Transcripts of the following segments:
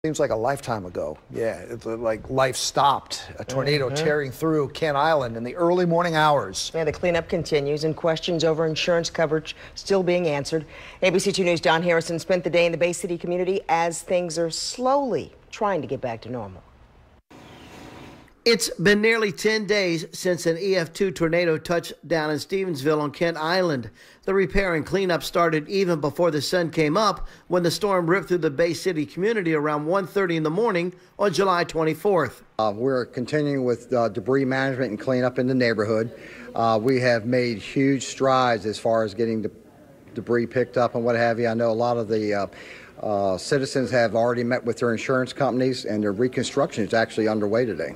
Seems like a lifetime ago. Yeah, it's like life stopped. A tornado tearing through Kent Island in the early morning hours. Yeah, the cleanup continues and questions over insurance coverage still being answered. ABC 2 News' Don Harrison spent the day in the Bay City community as things are slowly trying to get back to normal. It's been nearly 10 days since an EF2 tornado touched down in Stevensville on Kent Island. The repair and cleanup started even before the sun came up when the storm ripped through the Bay City community around 1:30 in the morning on July 24th. We're continuing with debris management and cleanup in the neighborhood. We have made huge strides as far as getting the debris picked up and what have you. I know a lot of the citizens have already met with their insurance companies, and their reconstruction is actually underway today.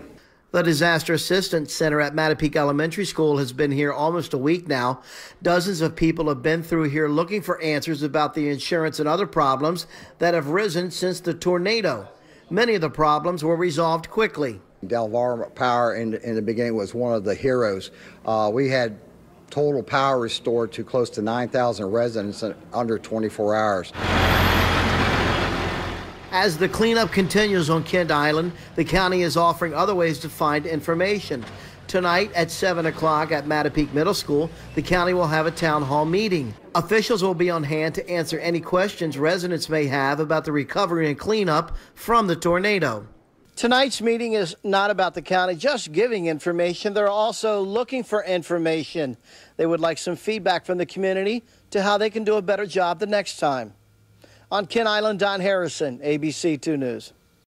The Disaster Assistance Center at Mattapique Elementary School has been here almost a week now. Dozens of people have been through here looking for answers about the insurance and other problems that have risen since the tornado. Many of the problems were resolved quickly. Delvar Power in the beginning was one of the heroes. We had total power restored to close to 9,000 residents in under 24 hours. As the cleanup continues on Kent Island, the county is offering other ways to find information. Tonight at 7 o'clock at Mattapique Middle School, the county will have a town hall meeting. Officials will be on hand to answer any questions residents may have about the recovery and cleanup from the tornado. Tonight's meeting is not about the county just giving information. They're also looking for information. They would like some feedback from the community to how they can do a better job the next time. On Kent Island, Don Harrison, ABC 2 News.